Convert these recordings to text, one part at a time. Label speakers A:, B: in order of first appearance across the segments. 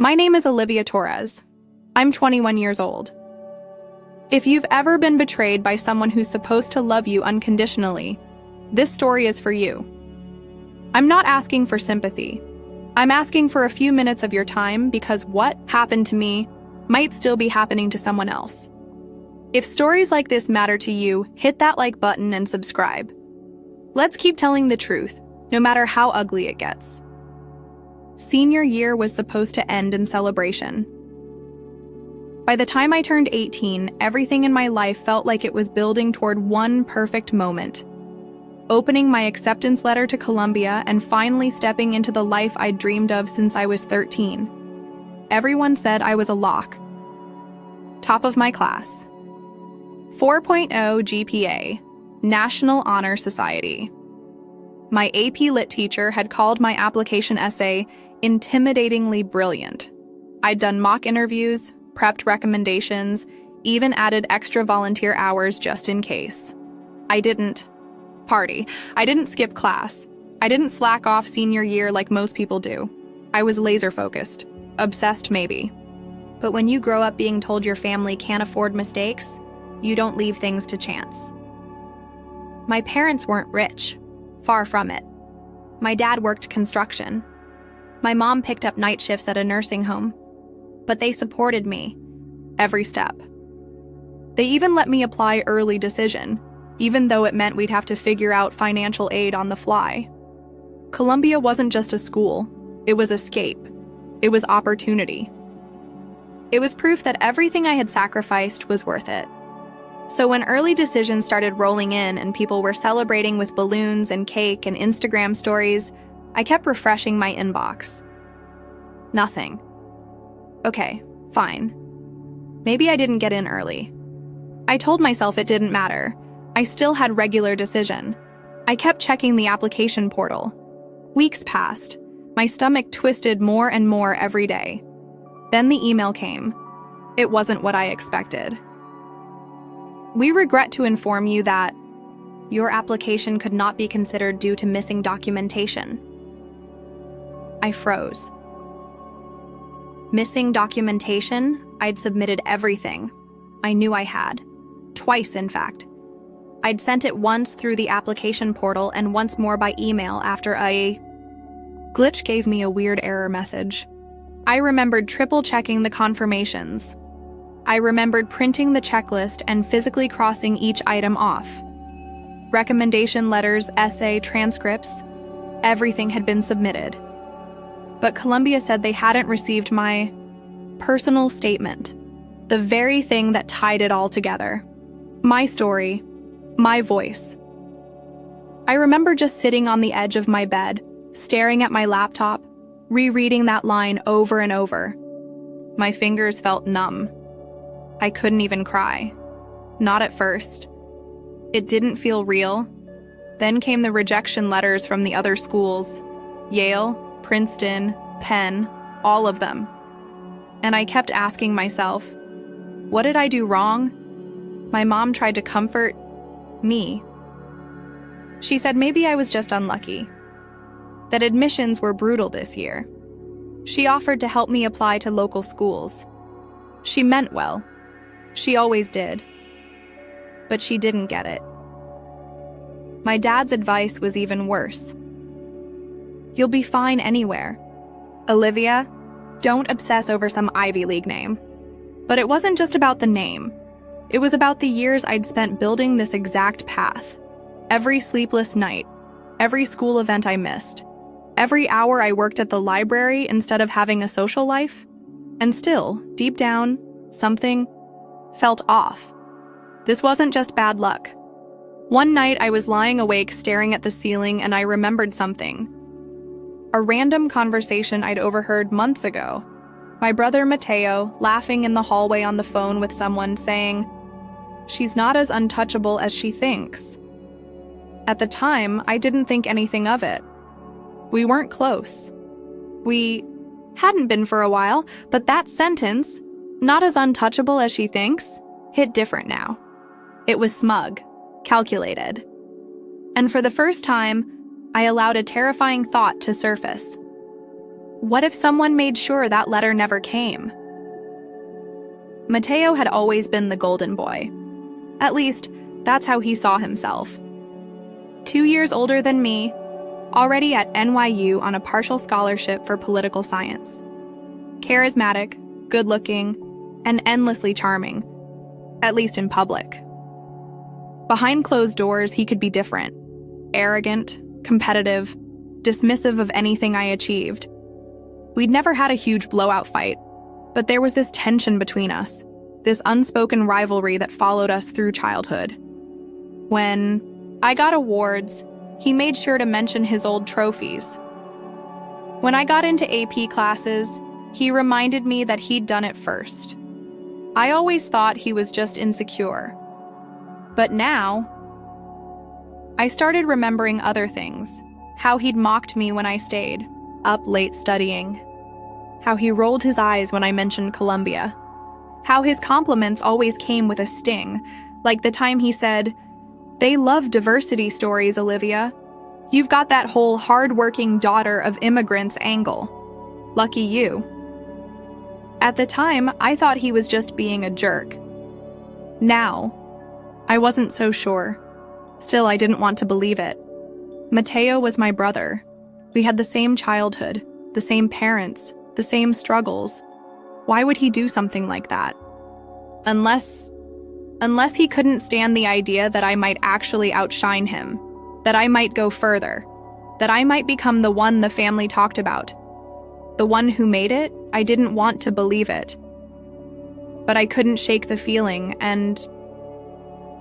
A: My name is Olivia Torres. I'm 21 years old. If you've ever been betrayed by someone who's supposed to love you unconditionally, this story is for you. I'm not asking for sympathy. I'm asking for a few minutes of your time because what happened to me might still be happening to someone else. If stories like this matter to you, hit that like button and subscribe. Let's keep telling the truth, no matter how ugly it gets. Senior year was supposed to end in celebration. By the time I turned 18, everything in my life felt like it was building toward one perfect moment. Opening my acceptance letter to Columbia and finally stepping into the life I'd dreamed of since I was 13. Everyone said I was a lock. Top of my class. 4.0 GPA, National Honor Society. My AP Lit teacher had called my application essay intimidatingly brilliant. I'd done mock interviews, prepped recommendations, even added extra volunteer hours just in case. I didn't party. I didn't skip class. I didn't slack off senior year like most people do. I was laser-focused. Obsessed, maybe. But when you grow up being told your family can't afford mistakes, you don't leave things to chance. My parents weren't rich. Far from it. My dad worked construction. My mom picked up night shifts at a nursing home. But they supported me, every step. They even let me apply early decision, even though it meant we'd have to figure out financial aid on the fly. Columbia wasn't just a school, it was escape. It was opportunity. It was proof that everything I had sacrificed was worth it. So when early decisions started rolling in and people were celebrating with balloons and cake and Instagram stories, I kept refreshing my inbox. Nothing. Okay, fine. Maybe I didn't get in early. I told myself it didn't matter. I still had regular decision. I kept checking the application portal. Weeks passed. My stomach twisted more and more every day. Then the email came. It wasn't what I expected. We regret to inform you that your application could not be considered due to missing documentation. I froze. Missing documentation? I'd submitted everything. I knew I had. Twice, in fact. I'd sent it once through the application portal and once more by email after a glitch gave me a weird error message. I remembered triple-checking the confirmations. I remembered printing the checklist and physically crossing each item off. Recommendation letters, essay, transcripts, everything had been submitted. But Columbia said they hadn't received my personal statement, the very thing that tied it all together. My story, my voice. I remember just sitting on the edge of my bed, staring at my laptop, rereading that line over and over. My fingers felt numb. I couldn't even cry. Not at first. It didn't feel real. Then came the rejection letters from the other schools. Yale, Princeton, Penn, all of them. And I kept asking myself, what did I do wrong? My mom tried to comfort me. She said maybe I was just unlucky, that admissions were brutal this year. She offered to help me apply to local schools. She meant well. She always did. But she didn't get it. My dad's advice was even worse. You'll be fine anywhere. Olivia, don't obsess over some Ivy League name. But it wasn't just about the name. It was about the years I'd spent building this exact path. Every sleepless night, every school event I missed, every hour I worked at the library instead of having a social life. And still, deep down, something felt off. This wasn't just bad luck. One night I was lying awake staring at the ceiling and I remembered something. A random conversation I'd overheard months ago. My brother Mateo laughing in the hallway on the phone with someone saying, "She's not as untouchable as she thinks." At the time, I didn't think anything of it. We weren't close. We hadn't been for a while, but that sentence, "not as untouchable as she thinks," hit different now. It was smug, calculated. And for the first time, I allowed a terrifying thought to surface. What if someone made sure that letter never came? Mateo had always been the golden boy. At least, that's how he saw himself. 2 years older than me, already at NYU on a partial scholarship for political science. Charismatic, good-looking, and endlessly charming, at least in public. Behind closed doors, he could be different. Arrogant, competitive, dismissive of anything I achieved. We'd never had a huge blowout fight, but there was this tension between us, this unspoken rivalry that followed us through childhood. When I got awards, he made sure to mention his old trophies. When I got into AP classes, he reminded me that he'd done it first. I always thought he was just insecure. But now, I started remembering other things. How he'd mocked me when I stayed up late studying. How he rolled his eyes when I mentioned Columbia. How his compliments always came with a sting, like the time he said, "They love diversity stories, Olivia. You've got that whole hard-working daughter of immigrants angle. Lucky you." At the time, I thought he was just being a jerk. Now, I wasn't so sure. Still, I didn't want to believe it. Mateo was my brother. We had the same childhood, the same parents, the same struggles. Why would he do something like that? Unless he couldn't stand the idea that I might actually outshine him, that I might go further, that I might become the one the family talked about. The one who made it, I didn't want to believe it. But I couldn't shake the feeling, and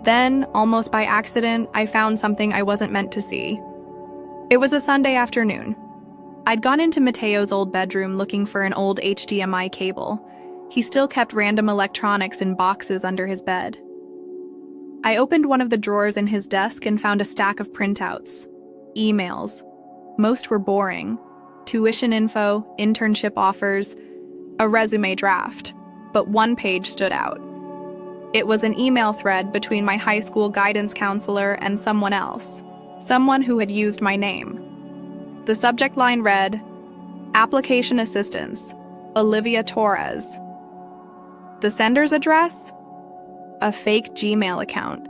A: then, almost by accident, I found something I wasn't meant to see. It was a Sunday afternoon. I'd gone into Mateo's old bedroom looking for an old HDMI cable. He still kept random electronics in boxes under his bed. I opened one of the drawers in his desk and found a stack of printouts. Emails. Most were boring. Tuition info, internship offers, a resume draft. But one page stood out. It was an email thread between my high school guidance counselor and someone else. Someone who had used my name. The subject line read, "Application Assistance, Olivia Torres." The sender's address? A fake Gmail account.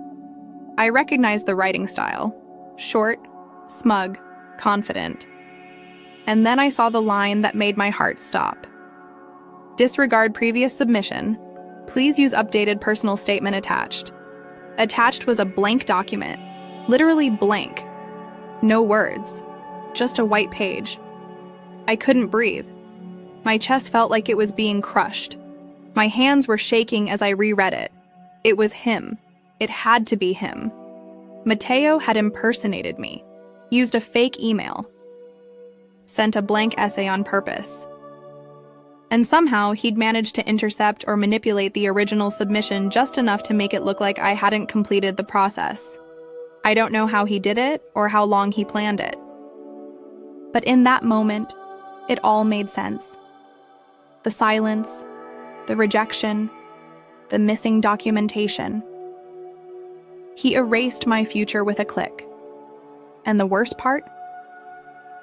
A: I recognized the writing style. Short, smug, confident. And then I saw the line that made my heart stop. "Disregard previous submission. Please use updated personal statement attached." Attached was a blank document. Literally blank. No words. Just a white page. I couldn't breathe. My chest felt like it was being crushed. My hands were shaking as I reread it. It was him. It had to be him. Mateo had impersonated me. Used a fake email. Sent a blank essay on purpose. And somehow he'd managed to intercept or manipulate the original submission just enough to make it look like I hadn't completed the process. I don't know how he did it or how long he planned it. But in that moment, it all made sense. The silence, the rejection, the missing documentation. He erased my future with a click. And the worst part?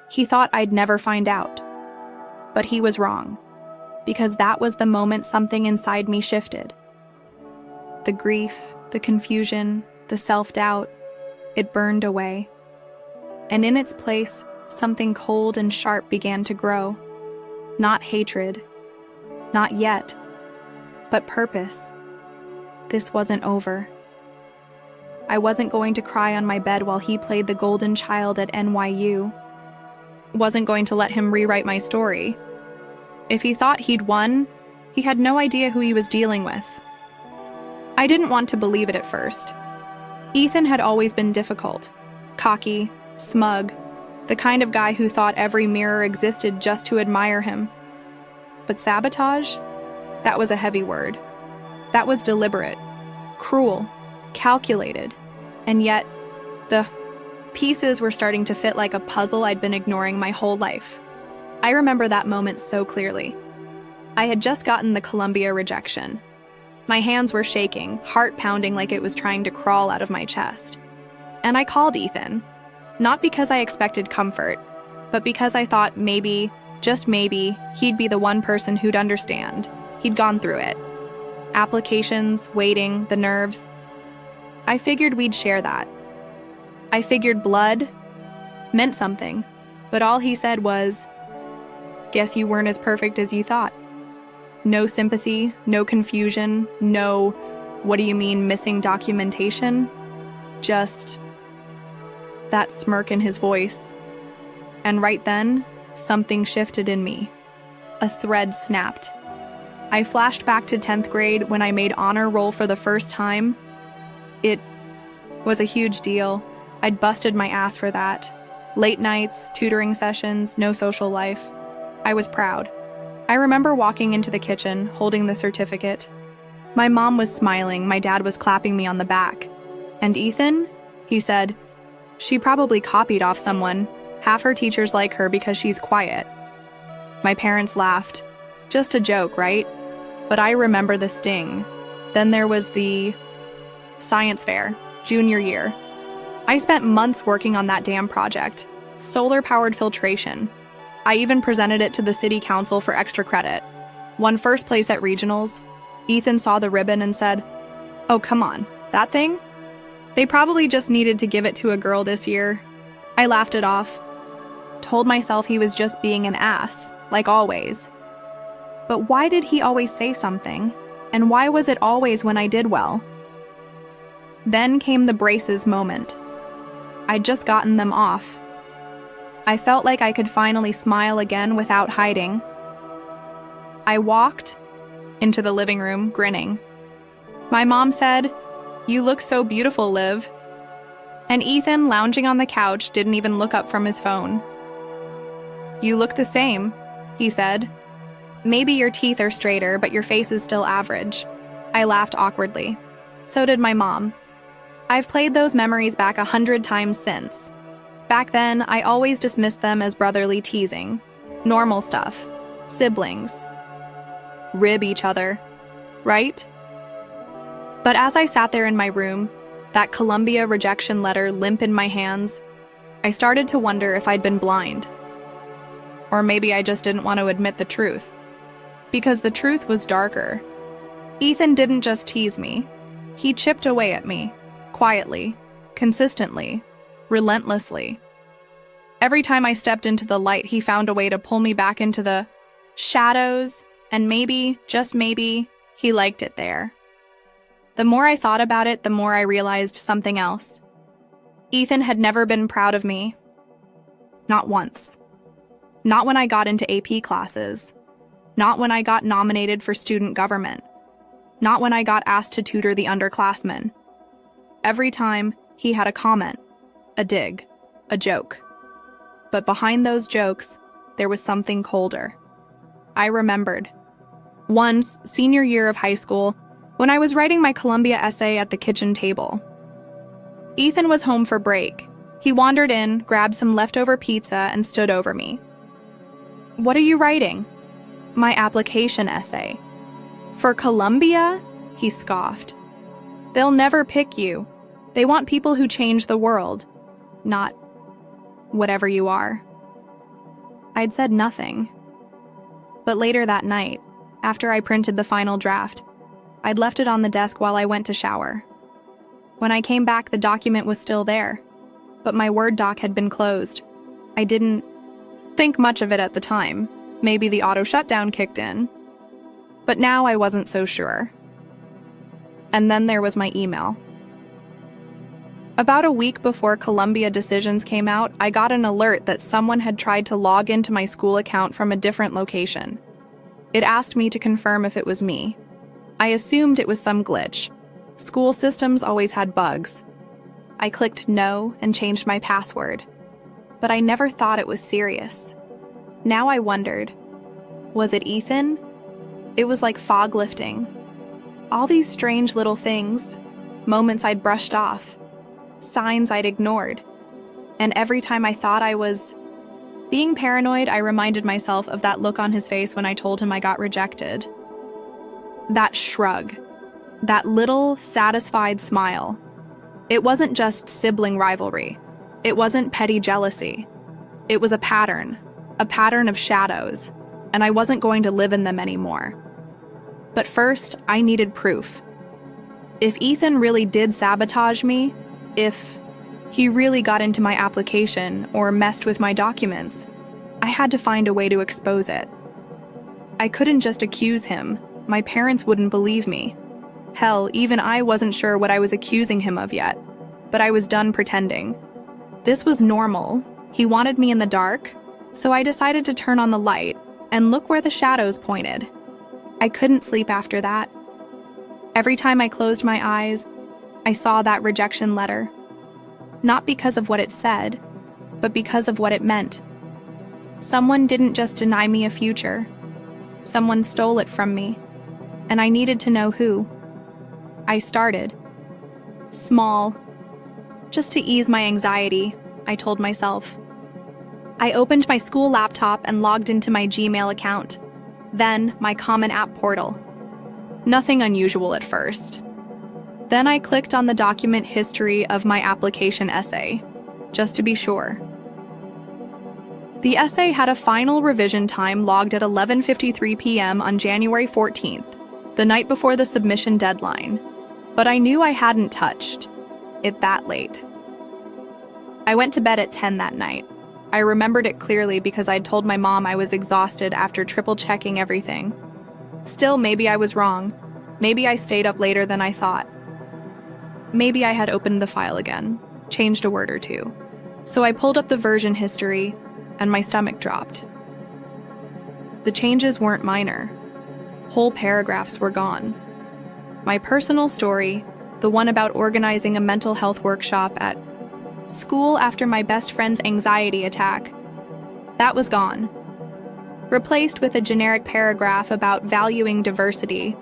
A: He thought I'd never find out. But he was wrong, because that was the moment something inside me shifted. The grief, the confusion, the self-doubt, it burned away. And in its place, something cold and sharp began to grow. Not hatred, not yet, but purpose. This wasn't over. I wasn't going to cry on my bed while he played the golden child at NYU. Wasn't going to let him rewrite my story. If he thought he'd won, he had no idea who he was dealing with. I didn't want to believe it at first. Ethan had always been difficult, cocky, smug, the kind of guy who thought every mirror existed just to admire him. But sabotage? That was a heavy word. That was deliberate, cruel, calculated, and yet, the pieces were starting to fit like a puzzle I'd been ignoring my whole life. I remember that moment so clearly. I had just gotten the Columbia rejection. My hands were shaking, heart pounding like it was trying to crawl out of my chest. And I called Ethan, not because I expected comfort, but because I thought maybe Just maybe, he'd be the one person who'd understand. He'd gone through it. Applications, waiting, the nerves. I figured we'd share that. I figured blood meant something, but all he said was, "Guess you weren't as perfect as you thought." No sympathy, no confusion, no, "What do you mean missing documentation?" Just that smirk in his voice. And right then, something shifted in me. A thread snapped. I flashed back to 10th grade when I made honor roll for the first time. It was a huge deal. I'd busted my ass for that. Late nights, tutoring sessions, no social life. I was proud. I remember walking into the kitchen, holding the certificate. My mom was smiling, my dad was clapping me on the back. And Ethan? He said, "She probably copied off someone. Half her teachers like her because she's quiet." My parents laughed. Just a joke, right? But I remember the sting. Then there was the science fair, junior year. I spent months working on that damn project. Solar-powered filtration. I even presented it to the city council for extra credit. Won first place at regionals. Ethan saw the ribbon and said, "Oh, come on, that thing? They probably just needed to give it to a girl this year." I laughed it off. Told myself he was just being an ass, like always. But why did he always say something? And why was it always when I did well? Then came the braces moment. I'd just gotten them off. I felt like I could finally smile again without hiding. I walked into the living room, grinning. My mom said, "You look so beautiful, Liv." And Ethan, lounging on the couch, didn't even look up from his phone. "You look the same," he said. "Maybe your teeth are straighter, but your face is still average." I laughed awkwardly. So did my mom. I've played those memories back 100 times since. Back then, I always dismissed them as brotherly teasing. Normal stuff. Siblings. Rib each other. Right? But as I sat there in my room, that Columbia rejection letter limp in my hands, I started to wonder if I'd been blind. Or maybe I just didn't want to admit the truth. Because the truth was darker. Ethan didn't just tease me. He chipped away at me. Quietly. Consistently. Relentlessly. Every time I stepped into the light, he found a way to pull me back into the shadows, and maybe, just maybe, he liked it there. The more I thought about it, the more I realized something else. Ethan had never been proud of me. Not once. Not when I got into AP classes. Not when I got nominated for student government. Not when I got asked to tutor the underclassmen. Every time, he had a comment, a dig, a joke. But behind those jokes, there was something colder. I remembered. Once, senior year of high school, when I was writing my Columbia essay at the kitchen table. Ethan was home for break. He wandered in, grabbed some leftover pizza, and stood over me. "What are you writing?" "My application essay." "For Columbia?" he scoffed. "They'll never pick you. They want people who change the world, not whatever you are." I'd said nothing. But later that night, after I printed the final draft, I'd left it on the desk while I went to shower. When I came back, the document was still there, but my Word doc had been closed. I didn't think much of it at the time. Maybe the auto shutdown kicked in. But now I wasn't so sure. And then there was my email. About a week before Columbia decisions came out, I got an alert that someone had tried to log into my school account from a different location. It asked me to confirm if it was me. I assumed it was some glitch. School systems always had bugs. I clicked no and changed my password. But I never thought it was serious. Now I wondered, was it Ethan? It was like fog lifting. All these strange little things, moments I'd brushed off, signs I'd ignored. And every time I thought I was being paranoid, I reminded myself of that look on his face when I told him I got rejected. That shrug. That little, satisfied smile. It wasn't just sibling rivalry. It wasn't petty jealousy. It was a pattern. a pattern of shadows, and I wasn't going to live in them anymore. But first, I needed proof. If Ethan really did sabotage me, if he really got into my application or messed with my documents, I had to find a way to expose it. I couldn't just accuse him. My parents wouldn't believe me. Hell, even I wasn't sure what I was accusing him of yet, but I was done pretending. This was normal. He wanted me in the dark, so I decided to turn on the light and look where the shadows pointed. I couldn't sleep after that. Every time I closed my eyes, I saw that rejection letter. Not because of what it said, but because of what it meant. Someone didn't just deny me a future. Someone stole it from me, and I needed to know who. I started. Small. Just to ease my anxiety, I told myself. I opened my school laptop and logged into my Gmail account, then my Common App portal. Nothing unusual at first. Then I clicked on the document history of my application essay, just to be sure. The essay had a final revision time logged at 11:53 p.m. on January 14th, the night before the submission deadline, but I knew I hadn't touched it that late. I went to bed at 10 that night. I remembered it clearly because I'd told my mom I was exhausted after triple-checking everything. Still, maybe I was wrong. Maybe I stayed up later than I thought. Maybe I had opened the file again, changed a word or two. So I pulled up the version history, and my stomach dropped. The changes weren't minor. Whole paragraphs were gone. My personal story, the one about organizing a mental health workshop at school after my best friend's anxiety attack, that was gone. Replaced with a generic paragraph about valuing diversity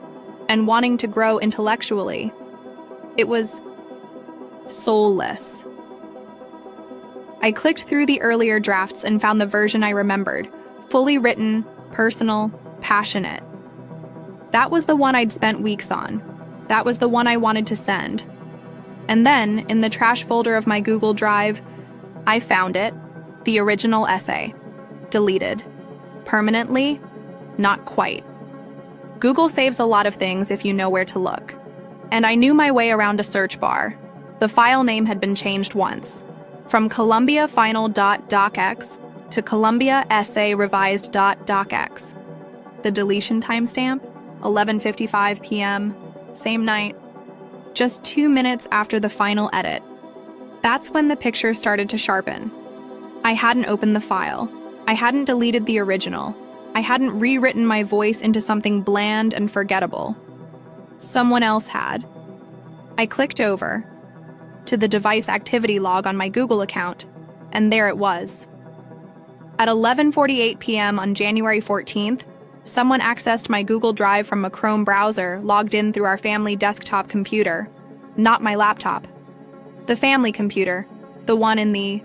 A: and wanting to grow intellectually. It was soulless. I clicked through the earlier drafts and found the version I remembered, fully written, personal, passionate. That was the one I'd spent weeks on. That was the one I wanted to send. And then, in the trash folder of my Google Drive, I found it, the original essay. Deleted. Permanently? Not quite. Google saves a lot of things if you know where to look. And I knew my way around a search bar. The file name had been changed once, from columbiafinal.docx to columbiaessayrevised.docx. The deletion timestamp? 11:55 p.m., same night. Just 2 minutes after the final edit. That's when the picture started to sharpen. I hadn't opened the file. I hadn't deleted the original. I hadn't rewritten my voice into something bland and forgettable. Someone else had. I clicked over to the device activity log on my Google account, and there it was. At 11:48 p.m. on January 14th, someone accessed my Google Drive from a Chrome browser logged in through our family desktop computer, not my laptop. The family computer, the one in the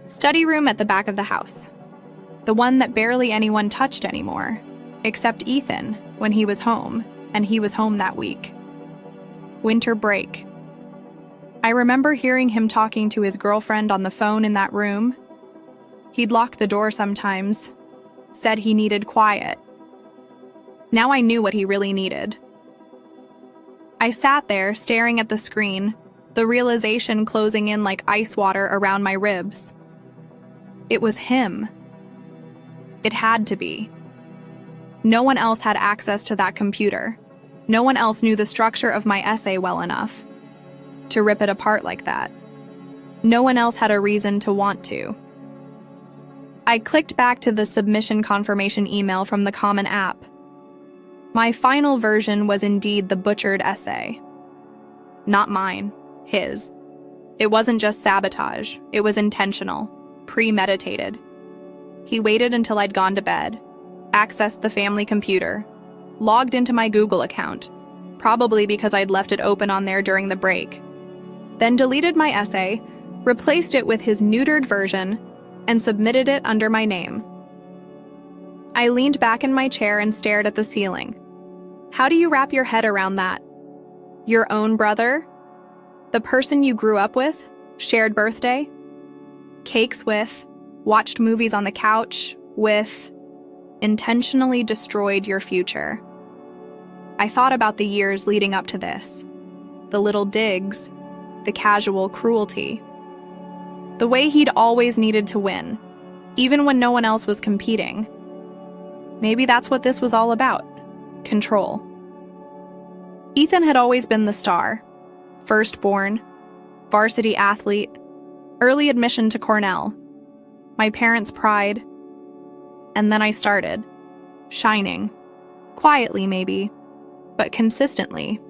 A: study room at the back of the house. The one that barely anyone touched anymore, except Ethan when he was home, and he was home that week. Winter break. I remember hearing him talking to his girlfriend on the phone in that room. He'd lock the door sometimes, said he needed quiet. Now I knew what he really needed. I sat there staring at the screen, the realization closing in like ice water around my ribs. It was him. It had to be. No one else had access to that computer. No one else knew the structure of my essay well enough to rip it apart like that. No one else had a reason to want to. I clicked back to the submission confirmation email from the Common App. My final version was indeed the butchered essay. Not mine, his. It wasn't just sabotage, it was intentional, premeditated. He waited until I'd gone to bed, accessed the family computer, logged into my Google account, probably because I'd left it open on there during the break, then deleted my essay, replaced it with his neutered version, and submitted it under my name. I leaned back in my chair and stared at the ceiling. How do you wrap your head around that? Your own brother? The person you grew up with? Shared birthday? Cakes with? Watched movies on the couch? with intentionally destroyed your future. I thought about the years leading up to this, the little digs, the casual cruelty, the way he'd always needed to win, even when no one else was competing. Maybe that's what this was all about, control. Ethan had always been the star, firstborn, varsity athlete, early admission to Cornell, my parents' pride. And then I started, shining, quietly maybe, but consistently.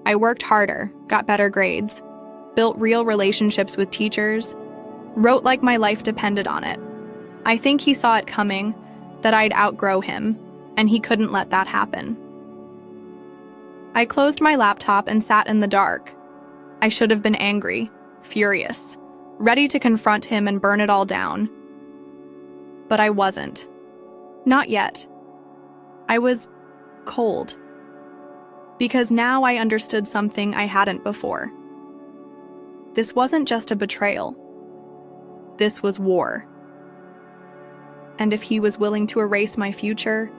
A: I worked harder, got better grades, built real relationships with teachers, wrote like my life depended on it. I think he saw it coming, that I'd outgrow him, and he couldn't let that happen. I closed my laptop and sat in the dark. I should have been angry, furious, ready to confront him and burn it all down. But I wasn't. Not yet. I was cold. Because now I understood something I hadn't before. This wasn't just a betrayal. This was war. And if he was willing to erase my future,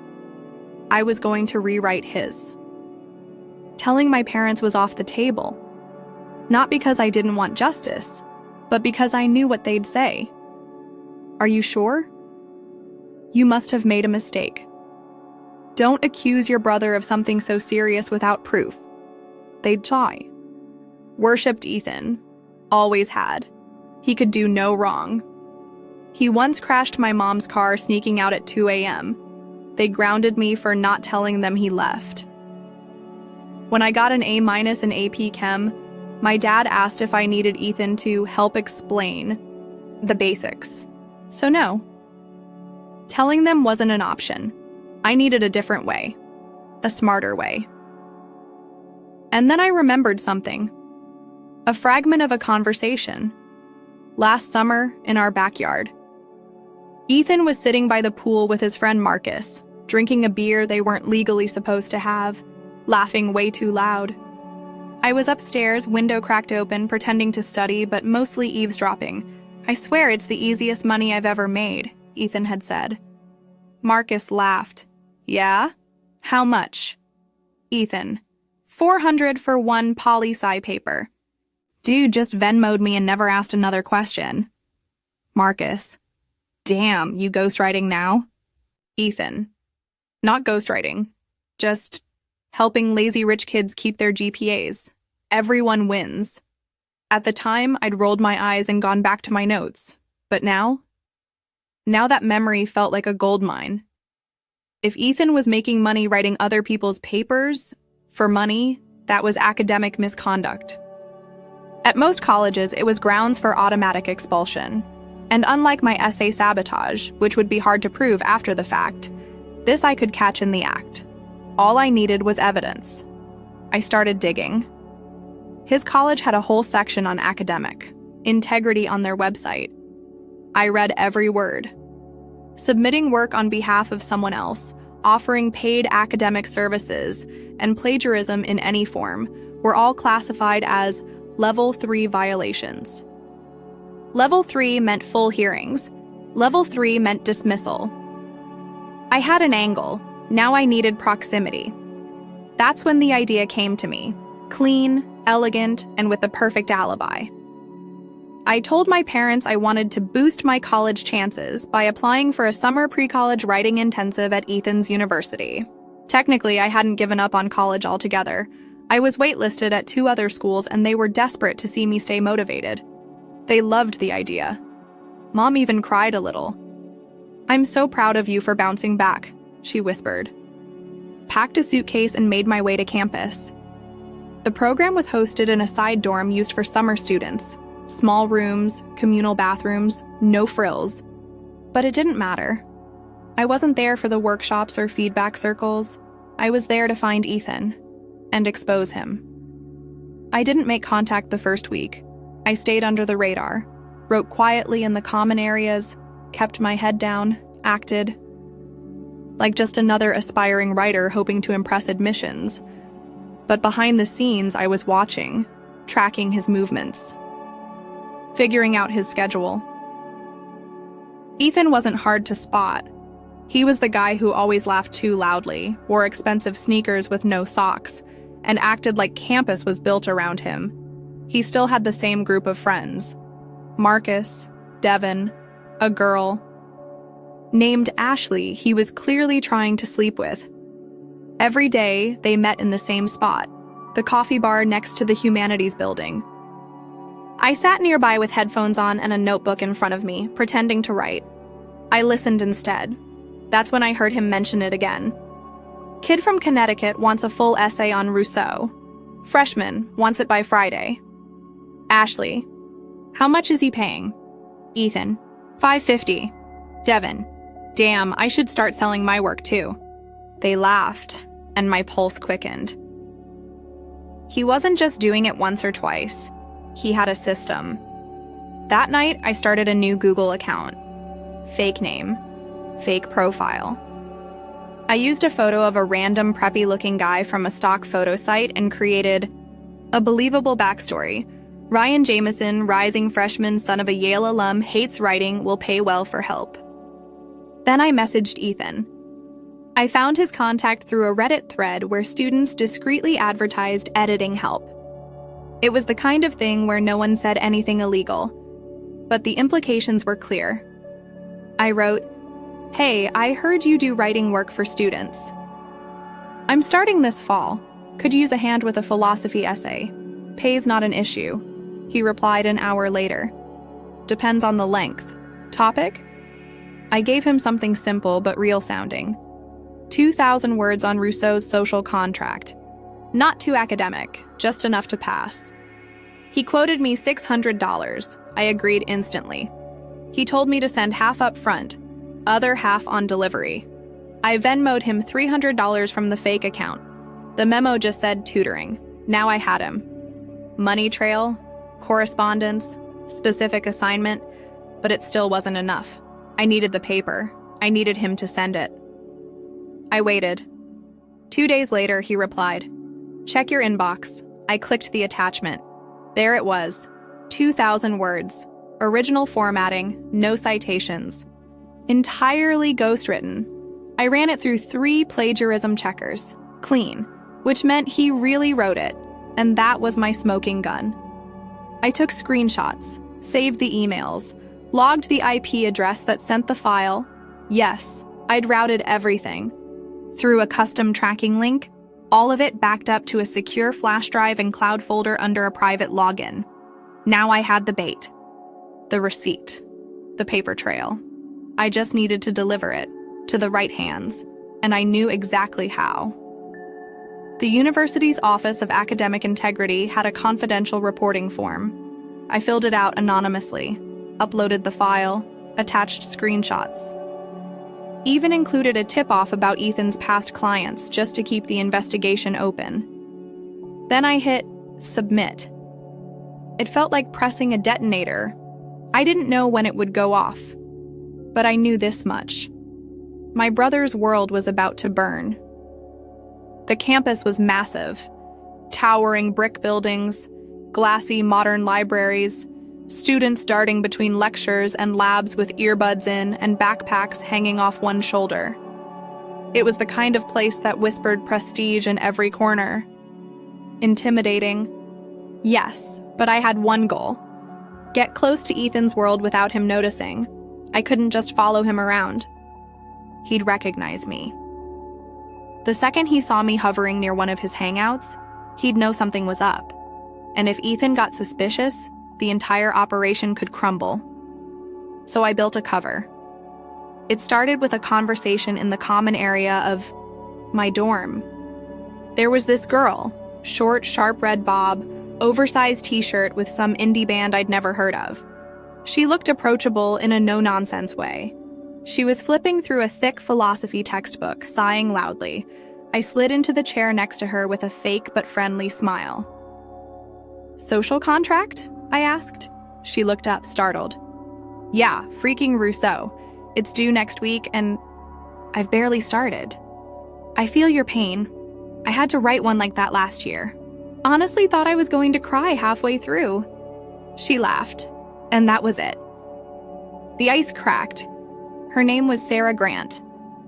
A: I was going to rewrite his. Telling my parents was off the table. Not because I didn't want justice, but because I knew what they'd say. Are you sure? You must have made a mistake. Don't accuse your brother of something so serious without proof. They'd try. Worshipped Ethan. Always had. He could do no wrong. He once crashed my mom's car sneaking out at 2 a.m. They grounded me for not telling them he left. When I got an A- in AP Chem, my dad asked if I needed Ethan to help explain the basics. So no. Telling them wasn't an option. I needed a different way. A smarter way. And then I remembered something. A fragment of a conversation. Last summer, in our backyard. Ethan was sitting by the pool with his friend Marcus, drinking a beer they weren't legally supposed to have, laughing way too loud. I was upstairs, window cracked open, pretending to study, but mostly eavesdropping. I swear it's the easiest money I've ever made, Ethan had said. Marcus laughed. Yeah? How much? Ethan. $400 for one poli-sci paper. Dude just Venmo'd me and never asked another question. Marcus. Damn, you ghostwriting now? Ethan. Not ghostwriting. Just helping lazy rich kids keep their GPAs. Everyone wins. At the time, I'd rolled my eyes and gone back to my notes. But now? Now that memory felt like a gold mine. If Ethan was making money writing other people's papers, for money, that was academic misconduct. At most colleges, it was grounds for automatic expulsion. And unlike my essay Sabotage, which would be hard to prove after the fact, this I could catch in the act. All I needed was evidence. I started digging. His college had a whole section on academic, integrity on their website. I read every word. Submitting work on behalf of someone else, offering paid academic services, and plagiarism in any form were all classified as Level 3 violations. Level 3 meant full hearings. Level 3 meant dismissal. I had an angle. Now I needed proximity. That's when the idea came to me. Clean, elegant, and with the perfect alibi. I told my parents I wanted to boost my college chances by applying for a summer pre-college writing intensive at Ethan's university. Technically, I hadn't given up on college altogether. I was waitlisted at 2 other schools and they were desperate to see me stay motivated. They loved the idea. Mom even cried a little. "I'm so proud of you for bouncing back," she whispered. Packed a suitcase and made my way to campus. The program was hosted in a side dorm used for summer students. Small rooms, communal bathrooms, no frills. But it didn't matter. I wasn't there for the workshops or feedback circles. I was there to find Ethan and expose him. I didn't make contact the first week. I stayed under the radar, wrote quietly in the common areas, kept my head down, acted like just another aspiring writer hoping to impress admissions. But behind the scenes, I was watching, tracking his movements, figuring out his schedule. Ethan wasn't hard to spot. He was the guy who always laughed too loudly, wore expensive sneakers with no socks, and acted like campus was built around him. He still had the same group of friends. Marcus, Devin, a girl named Ashley he was clearly trying to sleep with. Every day, they met in the same spot, the coffee bar next to the humanities building. I sat nearby with headphones on and a notebook in front of me, pretending to write. I listened instead. That's when I heard him mention it again. Kid from Connecticut wants a full essay on Rousseau. Freshman wants it by Friday. Ashley, how much is he paying? Ethan, $550. Devin, damn, I should start selling my work too. They laughed, and my pulse quickened. He wasn't just doing it once or twice. He had a system. That night, I started a new Google account. Fake name, fake profile. I used a photo of a random preppy-looking guy from a stock photo site and created a believable backstory. Ryan Jameson, rising freshman, son of a Yale alum, hates writing, will pay well for help. Then I messaged Ethan. I found his contact through a Reddit thread where students discreetly advertised editing help. It was the kind of thing where no one said anything illegal, but the implications were clear. I wrote, "Hey, I heard you do writing work for students. I'm starting this fall. Could use a hand with a philosophy essay. Pay's not an issue." He replied an hour later. "Depends on the length. Topic?" I gave him something simple but real sounding. 2,000 words on Rousseau's social contract. Not too academic, just enough to pass. He quoted me $600. I agreed instantly. He told me to send half up front, other half on delivery. I Venmo'd him $300 from the fake account. The memo just said tutoring. Now I had him. Money trail, correspondence, specific assignment, but it still wasn't enough. I needed the paper. I needed him to send it. I waited. 2 days later, he replied, "Check your inbox." I clicked the attachment. There it was, 2,000 words, original formatting, no citations. Entirely ghostwritten. I ran it through 3 plagiarism checkers, clean, which meant he really wrote it, and that was my smoking gun. I took screenshots, saved the emails, logged the IP address that sent the file. Yes, I'd routed everything. Through a custom tracking link, all of it backed up to a secure flash drive and cloud folder under a private login. Now I had the bait. The receipt. The paper trail. I just needed to deliver it to the right hands, and I knew exactly how. The university's Office of Academic Integrity had a confidential reporting form. I filled it out anonymously, uploaded the file, attached screenshots. Even included a tip-off about Ethan's past clients just to keep the investigation open. Then I hit submit. It felt like pressing a detonator. I didn't know when it would go off, but I knew this much. My brother's world was about to burn. The campus was massive. Towering brick buildings, glassy modern libraries, students darting between lectures and labs with earbuds in and backpacks hanging off one shoulder. It was the kind of place that whispered prestige in every corner. Intimidating. Yes, but I had one goal. Get close to Ethan's world without him noticing. I couldn't just follow him around. He'd recognize me. The second he saw me hovering near one of his hangouts, he'd know something was up. And if Ethan got suspicious, the entire operation could crumble. So I built a cover. It started with a conversation in the common area of my dorm. There was this girl, short, sharp red bob, oversized t-shirt with some indie band I'd never heard of. She looked approachable in a no-nonsense way. She was flipping through a thick philosophy textbook, sighing loudly. I slid into the chair next to her with a fake but friendly smile. "Social contract?" I asked. She looked up, startled. "Yeah, freaking Rousseau. It's due next week, and I've barely started. I feel your pain. I had to write one like that last year. Honestly thought I was going to cry halfway through." She laughed, and that was it. The ice cracked. Her name was Sarah Grant,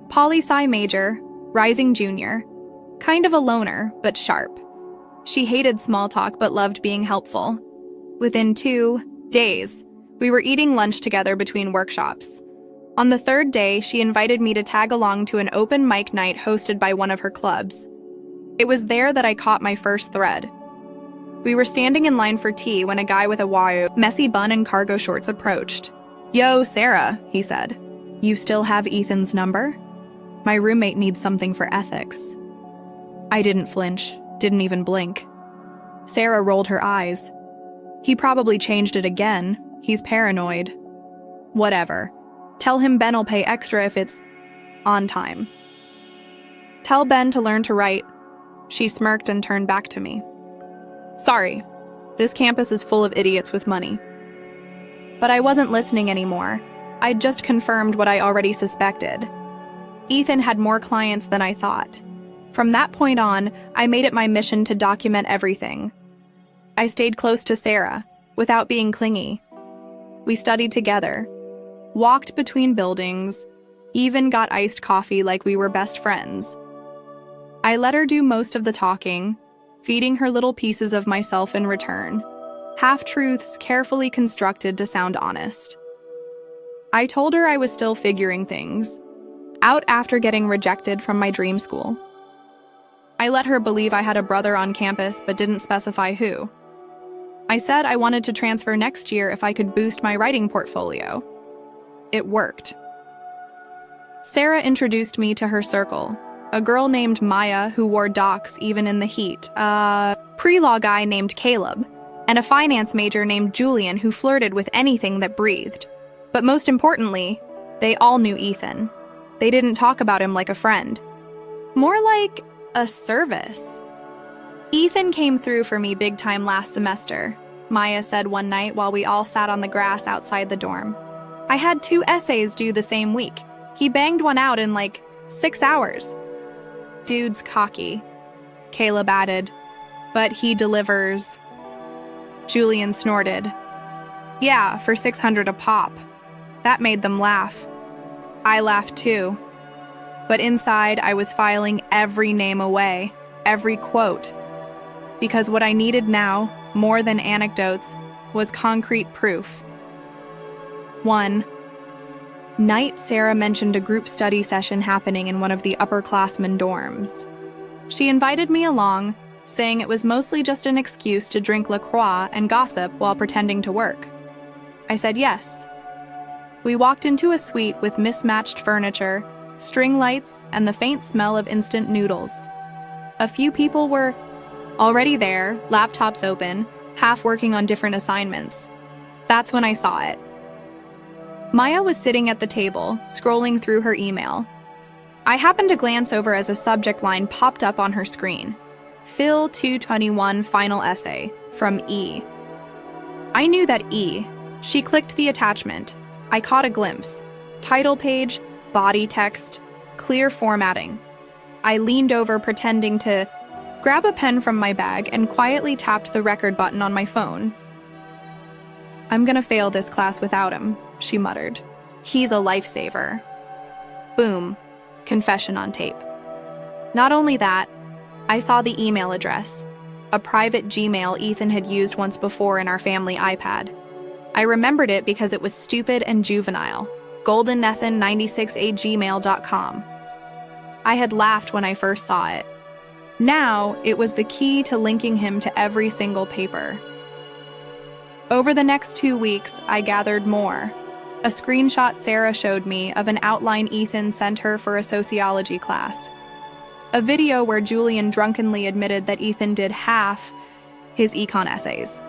A: Poli-sci major, rising junior, kind of a loner, but sharp. She hated small talk but loved being helpful. Within 2 days, we were eating lunch together between workshops. On the 3rd day, she invited me to tag along to an open mic night hosted by one of her clubs. It was there that I caught my first thread. We were standing in line for tea when a guy with a wild, messy bun and cargo shorts approached. "Yo, Sarah," he said. "You still have Ethan's number? My roommate needs something for ethics." I didn't flinch, didn't even blink. Sarah rolled her eyes. "He probably changed it again. He's paranoid." "Whatever. Tell him Ben'll pay extra if it's on time." "Tell Ben to learn to write." She smirked and turned back to me. "Sorry, this campus is full of idiots with money." But I wasn't listening anymore. I'd just confirmed what I already suspected. Ethan had more clients than I thought. From that point on, I made it my mission to document everything. I stayed close to Sarah, without being clingy. We studied together, walked between buildings, even got iced coffee like we were best friends. I let her do most of the talking, feeding her little pieces of myself in return, half-truths carefully constructed to sound honest. I told her I was still figuring things, out after getting rejected from my dream school. I let her believe I had a brother on campus but didn't specify who. I said I wanted to transfer next year if I could boost my writing portfolio. It worked. Sarah introduced me to her circle, a girl named Maya who wore docs even in the heat, a pre-law guy named Caleb, and a finance major named Julian who flirted with anything that breathed. But most importantly, they all knew Ethan. They didn't talk about him like a friend. More like a service. "Ethan came through for me big time last semester," Maya said one night while we all sat on the grass outside the dorm. "I had 2 essays due the same week. He banged one out in like 6 hours. Dude's cocky," Caleb added, "but he delivers." Julian snorted. "Yeah, for $600 a pop." That made them laugh. I laughed too. But inside, I was filing every name away, every quote. Because what I needed now, more than anecdotes, was concrete proof. 1. Night, Sarah mentioned a group study session happening in one of the upperclassmen dorms. She invited me along, saying it was mostly just an excuse to drink LaCroix and gossip while pretending to work. I said yes. We walked into a suite with mismatched furniture, string lights, and the faint smell of instant noodles. A few people were already there, laptops open, half working on different assignments. That's when I saw it. Maya was sitting at the table, scrolling through her email. I happened to glance over as a subject line popped up on her screen. Phil 221 final essay, from E. I knew that E. She clicked the attachment. I caught a glimpse. Title page, body text, clear formatting. I leaned over pretending to grab a pen from my bag and quietly tapped the record button on my phone. "I'm gonna fail this class without him," she muttered. "He's a lifesaver." Boom. Confession on tape. Not only that, I saw the email address, a private Gmail Ethan had used once before in our family iPad. I remembered it because it was stupid and juvenile. goldennethan96@gmail.com. I had laughed when I first saw it. Now, it was the key to linking him to every single paper. Over the next 2 weeks, I gathered more. A screenshot Sarah showed me of an outline Ethan sent her for a sociology class. A video where Julian drunkenly admitted that Ethan did half his econ essays.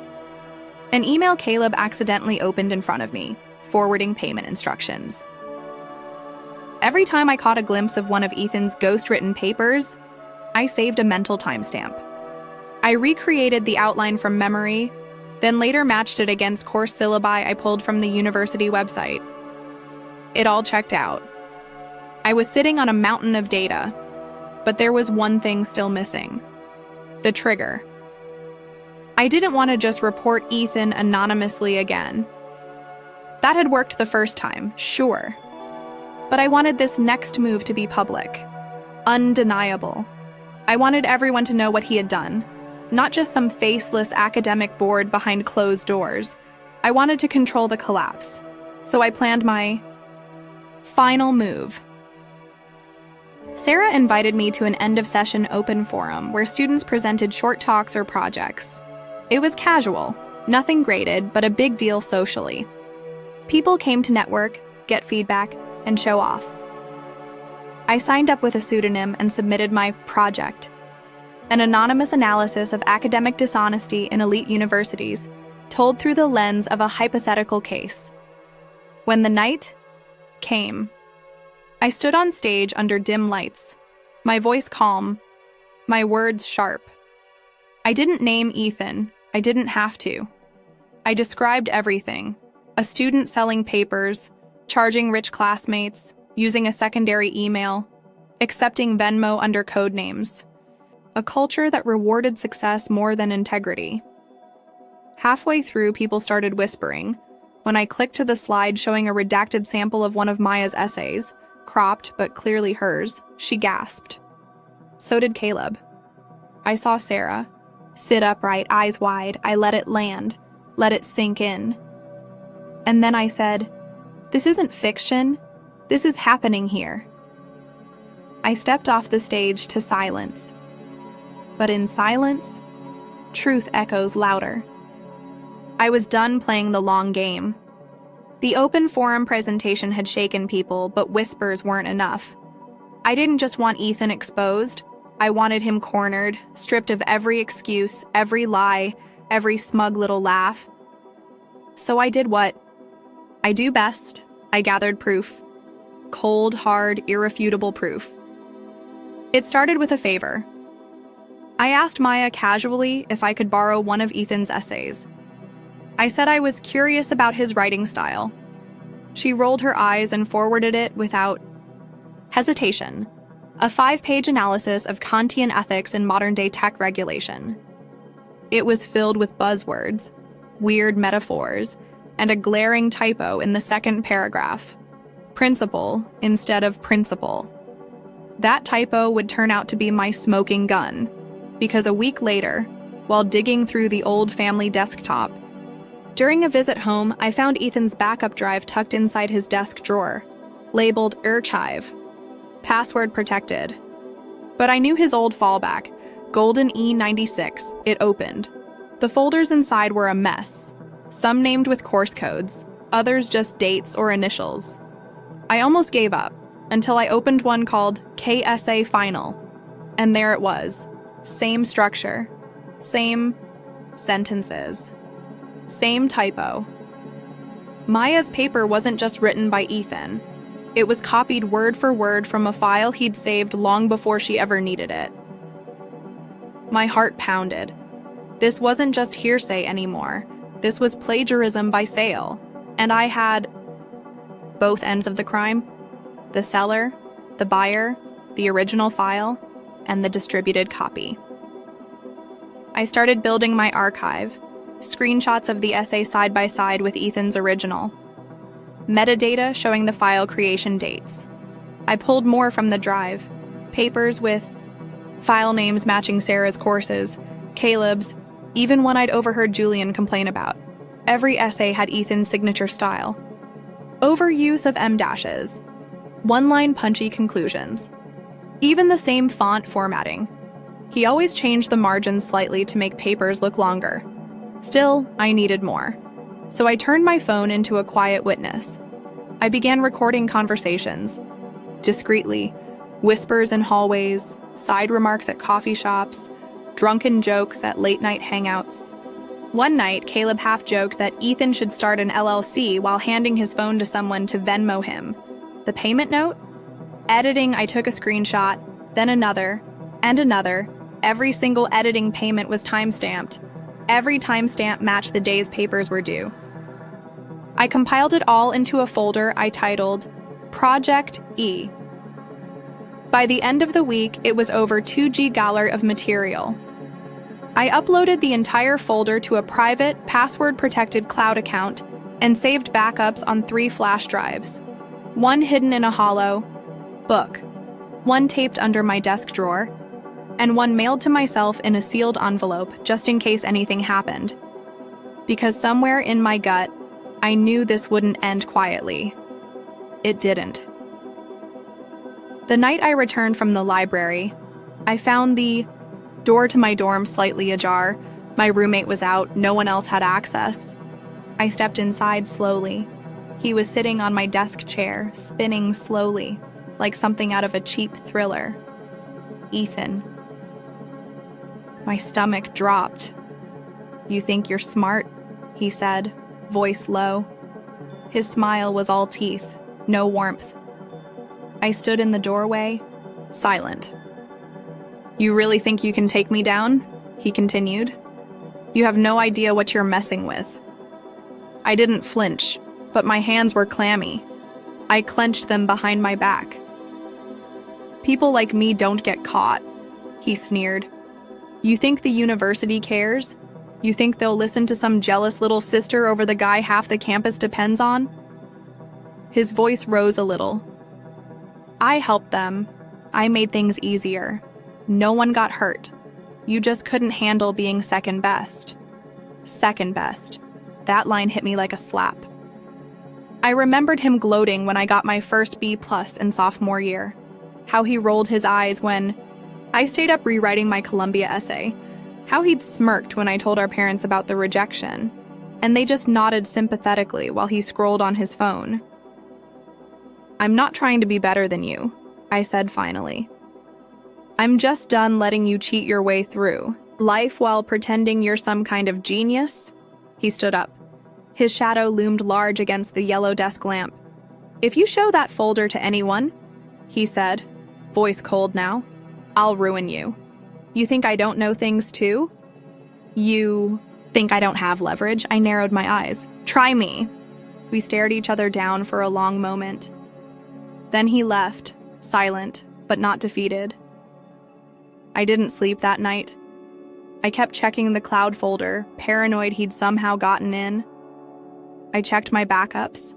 A: An email Caleb accidentally opened in front of me, forwarding payment instructions. Every time I caught a glimpse of one of Ethan's ghost-written papers, I saved a mental timestamp. I recreated the outline from memory, then later matched it against course syllabi I pulled from the university website. It all checked out. I was sitting on a mountain of data, but there was one thing still missing: the trigger. I didn't want to just report Ethan anonymously again. That had worked the first time, sure. But I wanted this next move to be public. Undeniable. I wanted everyone to know what he had done. Not just some faceless academic board behind closed doors. I wanted to control the collapse. So I planned my final move. Sarah invited me to an end-of-session open forum where students presented short talks or projects. It was casual, nothing graded, but a big deal socially. People came to network, get feedback, and show off. I signed up with a pseudonym and submitted my project, an anonymous analysis of academic dishonesty in elite universities, told through the lens of a hypothetical case. When the night came, I stood on stage under dim lights, my voice calm, my words sharp. I didn't name Ethan, I didn't have to. I described everything: a student selling papers, charging rich classmates, using a secondary email, accepting Venmo under code names. A culture that rewarded success more than integrity. Halfway through, people started whispering. When I clicked to the slide showing a redacted sample of one of Maya's essays, cropped but clearly hers, she gasped. So did Caleb. I saw Sarah. Sit upright, eyes wide, I let it land, let it sink in. And then I said, "This isn't fiction. This is happening here." I stepped off the stage to silence. But in silence, truth echoes louder. I was done playing the long game. The open forum presentation had shaken people, but whispers weren't enough. I didn't just want Ethan exposed. I wanted him cornered, stripped of every excuse, every lie, every smug little laugh. So I did what I do best. I gathered proof. Cold, hard, irrefutable proof. It started with a favor. I asked Maya casually if I could borrow one of Ethan's essays. I said I was curious about his writing style. She rolled her eyes and forwarded it without hesitation. A 5-page analysis of Kantian ethics in modern-day tech regulation. It was filled with buzzwords, weird metaphors, and a glaring typo in the second paragraph. Principle instead of principle. That typo would turn out to be my smoking gun, because a week later, while digging through the old family desktop, during a visit home, I found Ethan's backup drive tucked inside his desk drawer, labeled archive, password protected. But I knew his old fallback, Golden E96, it opened. The folders inside were a mess, some named with course codes, others just dates or initials. I almost gave up, until I opened one called KSA Final, and there it was. Same structure, same sentences, same typo. Maya's paper wasn't just written by Ethan. It was copied word for word from a file he'd saved long before she ever needed it. My heart pounded. This wasn't just hearsay anymore. This was plagiarism by sale. And I had both ends of the crime: the seller, the buyer, the original file, and the distributed copy. I started building my archive, screenshots of the essay side by side with Ethan's original, metadata showing the file creation dates. I pulled more from the drive, papers with file names matching Sarah's courses, Caleb's, even one I'd overheard Julian complain about. Every essay had Ethan's signature style. Overuse of M-dashes, one-line punchy conclusions, even the same font formatting. He always changed the margins slightly to make papers look longer. Still, I needed more. So I turned my phone into a quiet witness. I began recording conversations, discreetly, whispers in hallways, side remarks at coffee shops, drunken jokes at late-night hangouts. One night, Caleb half-joked that Ethan should start an LLC while handing his phone to someone to Venmo him. The payment note? Editing, I took a screenshot, then another, and another. Every single editing payment was time-stamped. Every timestamp matched the day's papers were due. I compiled it all into a folder I titled Project E. By the end of the week, it was over 2 GB of material. I uploaded the entire folder to a private, password-protected cloud account and saved backups on 3 flash drives. One hidden in a hollow book, one taped under my desk drawer, and one mailed to myself in a sealed envelope just in case anything happened. Because somewhere in my gut, I knew this wouldn't end quietly. It didn't. The night I returned from the library, I found the door to my dorm slightly ajar. My roommate was out, no one else had access. I stepped inside slowly. He was sitting on my desk chair, spinning slowly, like something out of a cheap thriller. Ethan. My stomach dropped. "You think you're smart?" he said, voice low. His smile was all teeth, no warmth. I stood in the doorway, silent. "You really think you can take me down?" he continued. "You have no idea what you're messing with." I didn't flinch, but my hands were clammy. I clenched them behind my back. "People like me don't get caught," he sneered. "You think the university cares? You think they'll listen to some jealous little sister over the guy half the campus depends on?" His voice rose a little. "I helped them. I made things easier. No one got hurt. You just couldn't handle being second best." Second best. That line hit me like a slap. I remembered him gloating when I got my first B+ in sophomore year. How he rolled his eyes when I stayed up rewriting my Columbia essay. How he'd smirked when I told our parents about the rejection. And they just nodded sympathetically while he scrolled on his phone. "I'm not trying to be better than you," I said finally. "I'm just done letting you cheat your way through life while pretending you're some kind of genius." He stood up. His shadow loomed large against the yellow desk lamp. "If you show that folder to anyone," he said, voice cold now, "I'll ruin you. You think I don't know things too? You think I don't have leverage?" I narrowed my eyes. "Try me." We stared each other down for a long moment. Then he left, silent, but not defeated. I didn't sleep that night. I kept checking the cloud folder, paranoid he'd somehow gotten in. I checked my backups.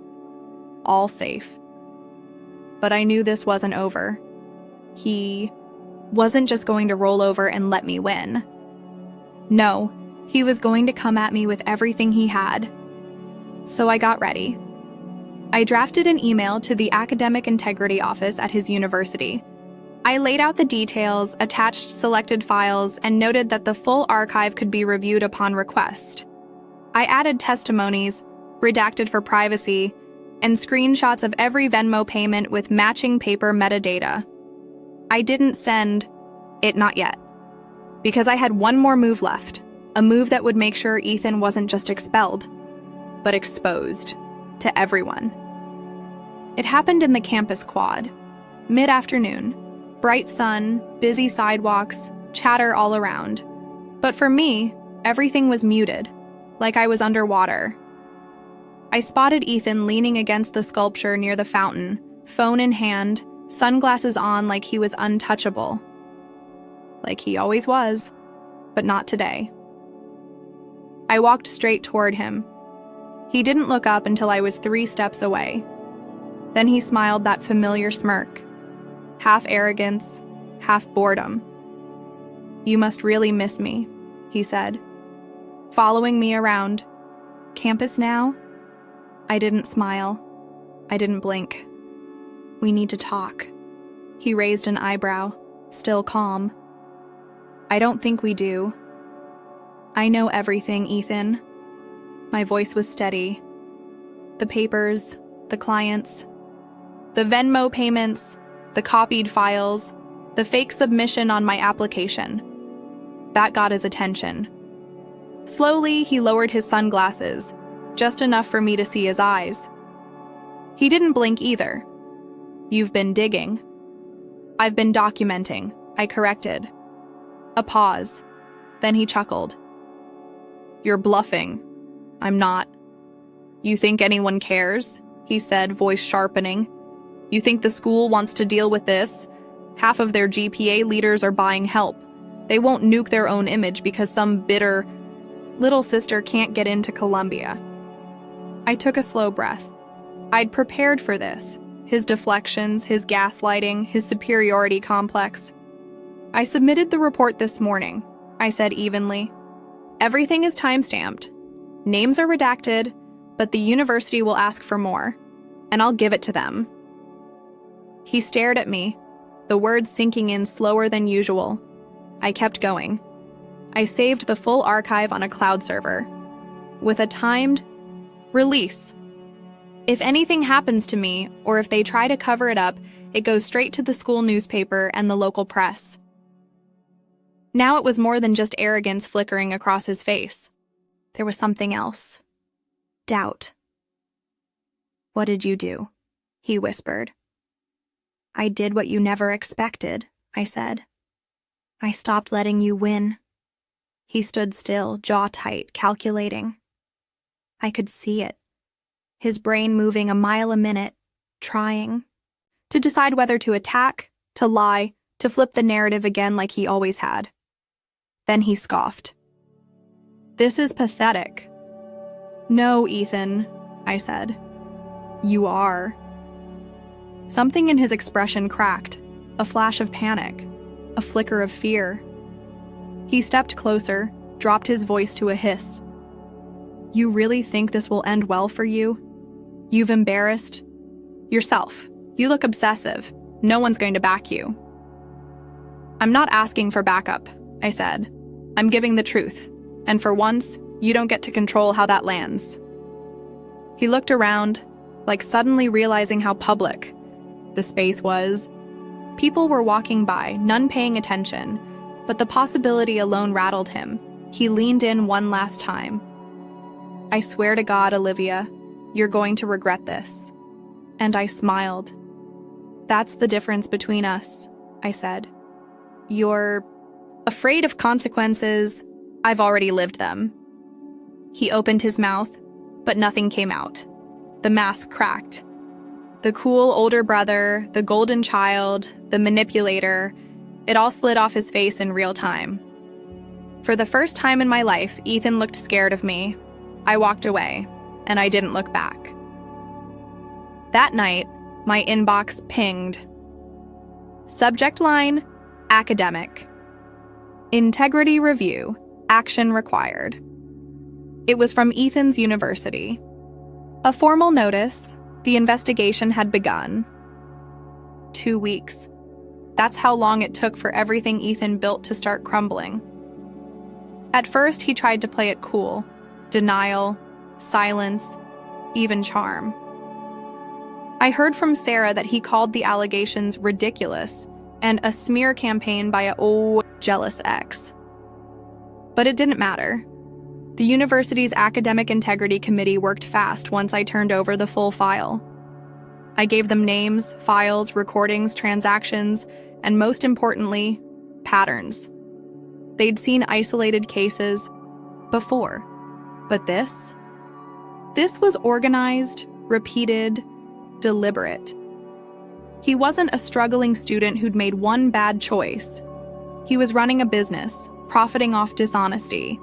A: All safe. But I knew this wasn't over. He wasn't just going to roll over and let me win. No, he was going to come at me with everything he had. So I got ready. I drafted an email to the Academic Integrity Office at his university. I laid out the details, attached selected files, and noted that the full archive could be reviewed upon request. I added testimonies, redacted for privacy, and screenshots of every Venmo payment with matching paper metadata. I didn't send it, not yet, because I had one more move left, a move that would make sure Ethan wasn't just expelled, but exposed to everyone. It happened in the campus quad, mid-afternoon. Bright sun, busy sidewalks, chatter all around. But for me, everything was muted, like I was underwater. I spotted Ethan leaning against the sculpture near the fountain, phone in hand, sunglasses on like he was untouchable. Like he always was, but not today. I walked straight toward him. He didn't look up until I was 3 steps away. Then he smiled that familiar smirk. Half arrogance, half boredom. "You must really miss me," he said, following me around. "Campus now?" I didn't smile. I didn't blink. "We need to talk." He raised an eyebrow, still calm. "I don't think we do." "I know everything, Ethan." My voice was steady. "The papers, the clients, the Venmo payments, the copied files, the fake submission on my application." That got his attention. Slowly, he lowered his sunglasses, just enough for me to see his eyes. He didn't blink either. "You've been digging." "I've been documenting," I corrected. A pause. Then he chuckled. "You're bluffing." "I'm not." "You think anyone cares?" he said, voice sharpening. "You think the school wants to deal with this? Half of their GPA leaders are buying help. They won't nuke their own image because some bitter little sister can't get into Columbia." I took a slow breath. I'd prepared for this. his deflections, his gaslighting, his superiority complex. "I submitted the report this morning," I said evenly. "Everything is time-stamped. Names are redacted, but the university will ask for more, and I'll give it to them." He stared at me, the words sinking in slower than usual. I kept going. I saved the full archive on a cloud server, with a timed release. If anything happens to me, or if they try to cover it up, it goes straight to the school newspaper and the local press. Now it was more than just arrogance flickering across his face. There was something else. Doubt. "What did you do?" he whispered. "I did what you never expected," I said. "I stopped letting you win." He stood still, jaw tight, calculating. I could see it. His brain moving a mile a minute, trying to decide whether to attack, to lie, to flip the narrative again like he always had. Then he scoffed. "This is pathetic." "No, Ethan," I said. "You are." Something in his expression cracked, a flash of panic, a flicker of fear. He stepped closer, dropped his voice to a hiss. "You really think this will end well for you? You've embarrassed yourself. You look obsessive. No one's going to back you." "I'm not asking for backup," I said. "I'm giving the truth, and for once, you don't get to control how that lands." He looked around, like suddenly realizing how public the space was. People were walking by, none paying attention, but the possibility alone rattled him. He leaned in one last time. "I swear to God, Olivia, you're going to regret this." And I smiled. "That's the difference between us," I said. "You're afraid of consequences. I've already lived them." He opened his mouth, but nothing came out. The mask cracked. The cool older brother, the golden child, the manipulator, it all slid off his face in real time. For the first time in my life, Ethan looked scared of me. I walked away, and I didn't look back. That night, my inbox pinged. Subject line, academic. Integrity review, action required. It was from Ethan's university. A formal notice, the investigation had begun. 2 weeks. That's how long it took for everything Ethan built to start crumbling. At first, he tried to play it cool. Denial, silence, even charm. I heard from Sarah that he called the allegations ridiculous and a smear campaign by a jealous ex. But it didn't matter. The university's academic integrity committee worked fast once I turned over the full file. I gave them names, files, recordings, transactions, and most importantly, patterns. They'd seen isolated cases before, but this was organized, repeated, deliberate. He wasn't a struggling student who'd made one bad choice. He was running a business, profiting off dishonesty.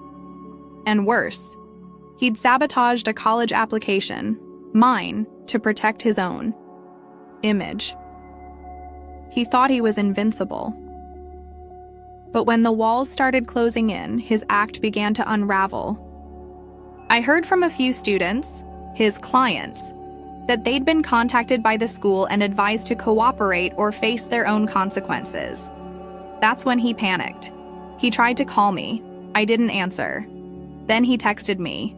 A: And worse, he'd sabotaged a college application, mine, to protect his own image. He thought he was invincible. But when the walls started closing in, his act began to unravel. I heard from a few students, his clients, that they'd been contacted by the school and advised to cooperate or face their own consequences. That's when he panicked. He tried to call me. I didn't answer. Then he texted me.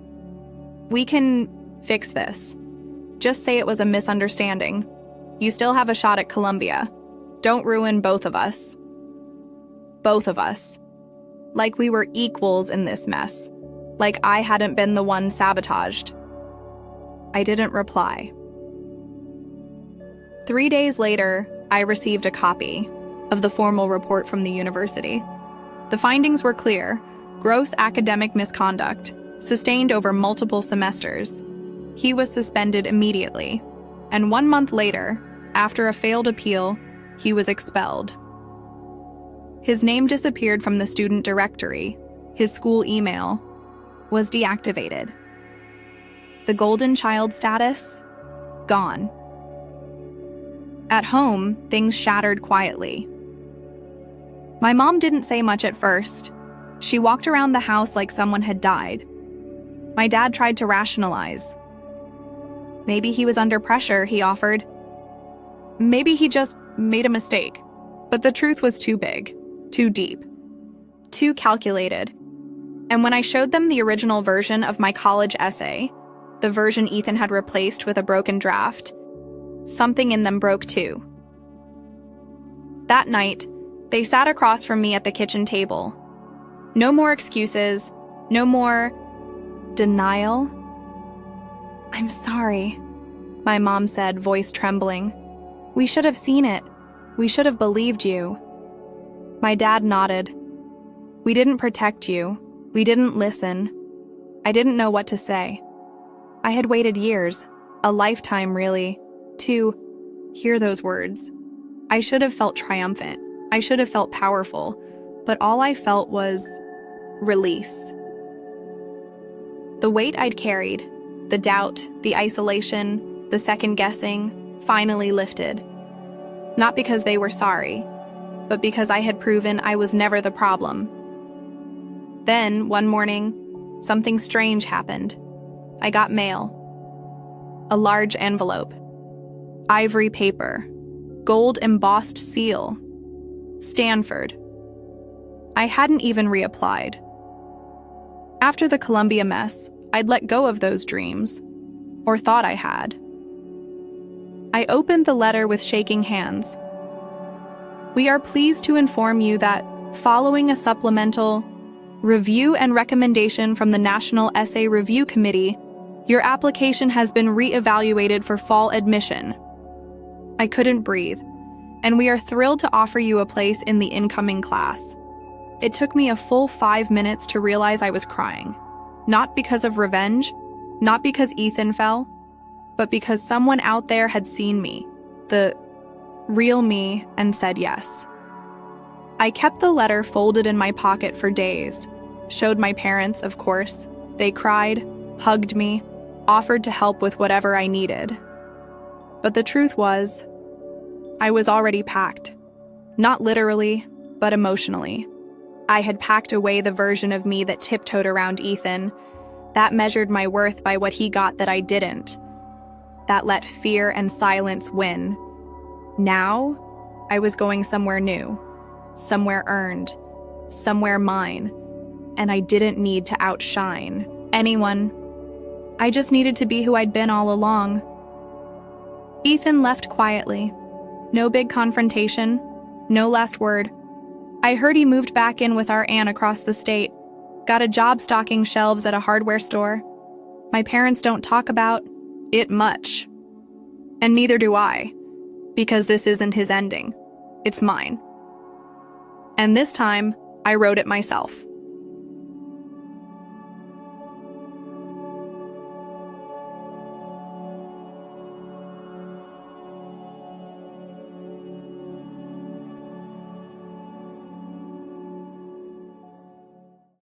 A: "We can fix this. Just say it was a misunderstanding. You still have a shot at Columbia. Don't ruin both of us." Both of us. Like we were equals in this mess. Like I hadn't been the one sabotaged. I didn't reply. 3 days later, I received a copy of the formal report from the university. The findings were clear: gross academic misconduct, sustained over multiple semesters. He was suspended immediately, and 1 month later, after a failed appeal, he was expelled. His name disappeared from the student directory. His school email was deactivated. The golden child status, gone. At home, things shattered quietly. My mom didn't say much at first. She walked around the house like someone had died. My dad tried to rationalize. Maybe he was under pressure, he offered. Maybe he just made a mistake. But the truth was too big, too deep, too calculated. And when I showed them the original version of my college essay, the version Ethan had replaced with a broken draft, something in them broke too. That night, they sat across from me at the kitchen table. No more excuses, no more denial. "I'm sorry," my mom said, voice trembling. "We should have seen it. We should have believed you." My dad nodded. "We didn't protect you. We didn't listen." I didn't know what to say. I had waited years, a lifetime really, to hear those words. I should have felt triumphant. I should have felt powerful, but all I felt was release. The weight I'd carried, the doubt, the isolation, the second-guessing, finally lifted. Not because they were sorry, but because I had proven I was never the problem. Then, one morning, something strange happened. I got mail. A large envelope. Ivory paper. Gold-embossed seal. Stanford. I hadn't even reapplied. After the Columbia mess, I'd let go of those dreams. Or thought I had. I opened the letter with shaking hands. "We are pleased to inform you that, following a supplemental review and recommendation from the National Essay Review Committee, your application has been re-evaluated for fall admission." I couldn't breathe, and we are thrilled to offer you a place in the incoming class. It took me a full 5 minutes to realize I was crying. Not because of revenge, not because Ethan fell, but because someone out there had seen me, the real me, and said yes. I kept the letter folded in my pocket for days, showed my parents, of course. They cried, hugged me, offered to help with whatever I needed. But the truth was, I was already packed. Not literally, but emotionally. I had packed away the version of me that tiptoed around Ethan, that measured my worth by what he got that I didn't, that let fear and silence win. Now, I was going somewhere new, somewhere earned, somewhere mine, and I didn't need to outshine anyone. I just needed to be who I'd been all along. Ethan left quietly. No big confrontation, no last word. I heard he moved back in with our aunt across the state, got a job stocking shelves at a hardware store. My parents don't talk about it much. And neither do I, because this isn't his ending. It's mine. And this time, I wrote it myself.